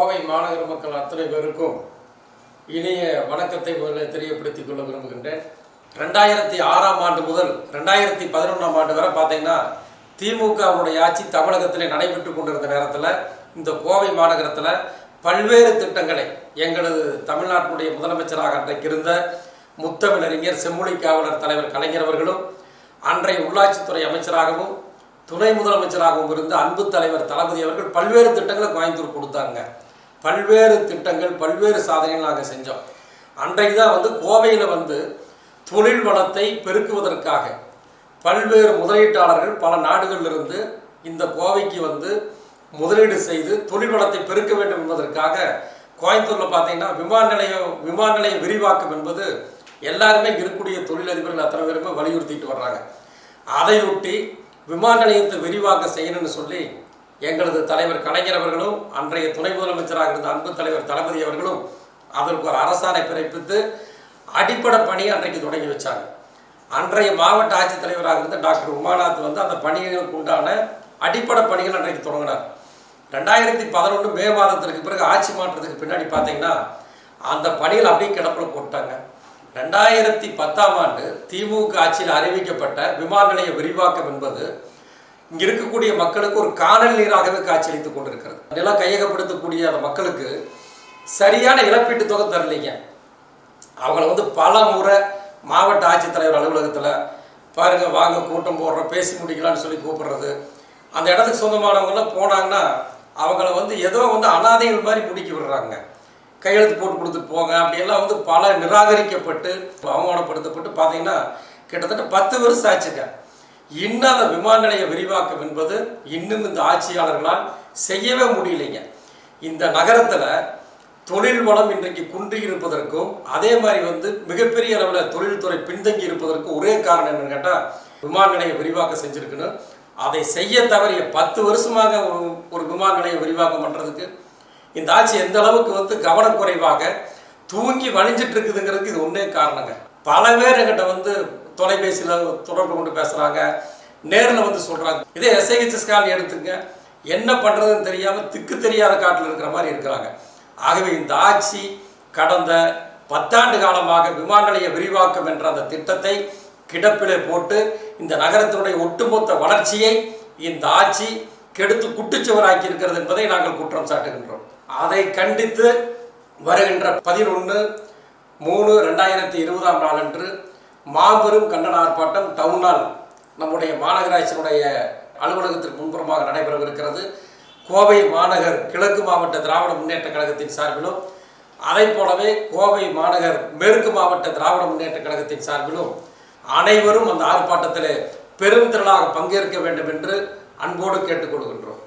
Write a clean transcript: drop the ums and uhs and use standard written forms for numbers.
கோவை மாநகர மக்கள் அத்தனை பேருக்கும் இனிய வணக்கத்தை முதலில் தெரியப்படுத்திக் கொள்ள விரும்புகின்றேன். 2006ஆம் ஆண்டு முதல் 2011ஆம் ஆண்டு வரை பார்த்தீங்கன்னா திமுகவுடைய ஆட்சி தமிழகத்தில் நடைபெற்று கொண்டிருந்த நேரத்தில் இந்த கோவை மாநகரத்தில் பல்வேறு திட்டங்களை எங்களது தமிழ்நாட்டுடைய முதலமைச்சராக அன்றைக்கு இருந்த முத்தமிழறிஞர் செம்மொழி காவலர் தலைவர் கலைஞர் அவர்களும் அன்றைய உள்ளாட்சித்துறை அமைச்சராகவும் துணை முதலமைச்சராகவும் இருந்த அன்பு தலைவர் தளபதி அவர்கள் பல்வேறு திட்டங்களை கோயம்புத்தூர் கொடுத்தாங்க. பல்வேறு திட்டங்கள் பல்வேறு சாதனைகள் நாங்கள் செஞ்சோம். அன்றைக்கு தான் கோவையில் தொழில் வளத்தை பெருக்குவதற்காக பல்வேறு முதலீட்டாளர்கள் பல நாடுகளிலிருந்து இந்த கோவைக்கு முதலீடு செய்து தொழில் வளத்தை பெருக்க வேண்டும் என்பதற்காக கோயம்புத்தூரில் பார்த்தீங்கன்னா விமான நிலைய விரிவாக்கம் என்பது எல்லாருமே இருக்கக்கூடிய தொழிலதிபர்கள் அத்தனை பேருமே வலியுறுத்திட்டு வர்றாங்க. அதையொட்டி விமான நிலையத்தை விரிவாக்க செய்யணும்னு சொல்லி எங்களது தலைவர் கலைஞர் அவர்களும் அன்றைய துணை முதலமைச்சராக இருந்த அன்பு தலைவர் தளபதி அவர்களும் அதற்கு ஒரு அரசாணை பிறப்பித்து அடிப்படை பணியை அன்றைக்கு தொடங்கி வச்சாங்க. அன்றைய மாவட்ட ஆட்சித்தலைவராக இருந்த டாக்டர் உமாநாத் அந்த பணிகளுக்கு உண்டான அடிப்படை பணிகள் அன்றைக்கு தொடங்கினார். 2011 மே மாதத்திற்கு பிறகு ஆட்சி மாற்றத்துக்கு பின்னாடி பார்த்தீங்கன்னா அந்த பணிகள் அப்படியே கிடப்பில் போட்டாங்க. 2010ஆம் ஆண்டு திமுக ஆட்சியில் அறிவிக்கப்பட்ட விமான நிலைய விரிவாக்கம் என்பது இங்கே இருக்கக்கூடிய மக்களுக்கு ஒரு காணல் நீராகவே காட்சியளித்துக் கொண்டிருக்கிறது. நிலம் கையகப்படுத்தக்கூடிய அந்த மக்களுக்கு சரியான இழப்பீட்டு தொகை தரலைங்க. அவங்கள பல முறை மாவட்ட ஆட்சித்தலைவர் அலுவலகத்தில் பாருங்க வாங்க கூட்டம் போடுறோம் பேசி முடிக்கலான்னு சொல்லி கூப்பிடுறது. அந்த இடத்துக்கு சொந்தமானவங்களாம் போனாங்கன்னா அவங்கள ஏதோ அனாதைகள் மாதிரி முடிக்க விடுறாங்க. கையெழுத்து போட்டு கொடுத்துட்டு போங்க அப்படியெல்லாம் பல நிராகரிக்கப்பட்டு அவமானப்படுத்தப்பட்டு பார்த்தீங்கன்னா கிட்டத்தட்ட 10 வருஷம் ஆச்சுங்க. இன்னும் அந்த விமான நிலைய விரிவாக்கம் என்பது இன்னும் இந்த ஆட்சியாளர்களால் செய்யவே முடியலைங்க. இந்த நகரத்தில் தொழில் வளம் இன்றைக்கு குன்றி இருப்பதற்கும் அதே மாதிரி மிகப்பெரிய அளவில் தொழில்துறை பின்தங்கி இருப்பதற்கும் ஒரே காரணம் என்னன்னு கேட்டால் விமான நிலைய விரிவாக்கம் செஞ்சுருக்கணும். அதை செய்ய தவறிய 10 வருஷமாக ஒரு விமான நிலைய விரிவாக்கம் பண்ணுறதுக்கு இந்த ஆட்சி எந்த அளவுக்கு கவனக்குறைவாக தூங்கி வழிஞ்சிட்டு இருக்குதுங்கிறதுக்கு இது ஒன்றே காரணங்க. பல பேர் என்கிட்ட தொலைபேசியில் தொடர்பு கொண்டு பேசுகிறாங்க, நேரில் சொல்கிறாங்க. இதே எஸ்ஐஹெச்எஸ் காலனி எடுத்துங்க, என்ன பண்ணுறதுன்னு தெரியாமல் திக்கு தெரியாத காட்டில் இருக்கிற மாதிரி இருக்கிறாங்க. ஆகவே இந்த ஆட்சி கடந்த 10 ஆண்டு காலமாக விமான நிலைய விரிவாக்கம் என்ற அந்த திட்டத்தை கிடப்பிலே போட்டு இந்த நகரத்தினுடைய ஒட்டுமொத்த வளர்ச்சியை இந்த ஆட்சி கெடுத்து குட்டுச்சுவராக்கி இருக்கிறது என்பதை நாங்கள் குற்றம் சாட்டுகின்றோம். அதை கண்டித்து வருகின்ற 11/3/2020ஆம் நாளன்று மாபெரும் கண்டன ஆர்ப்பாட்டம் டவுனால் நம்முடைய மாநகராட்சியினுடைய அலுவலகத்திற்கு முன்புறமாக நடைபெறவிருக்கிறது. கோவை மாநகர் கிழக்கு மாவட்ட திராவிட முன்னேற்ற கழகத்தின் சார்பிலும் அதை போலவே கோவை மாநகர் மேற்கு மாவட்ட திராவிட முன்னேற்ற கழகத்தின் சார்பிலும் அனைவரும் அந்த ஆர்ப்பாட்டத்தில் பெரும் திரளாக பங்கேற்க வேண்டும் என்று அன்போடு கேட்டுக்கொள்கின்றோம்.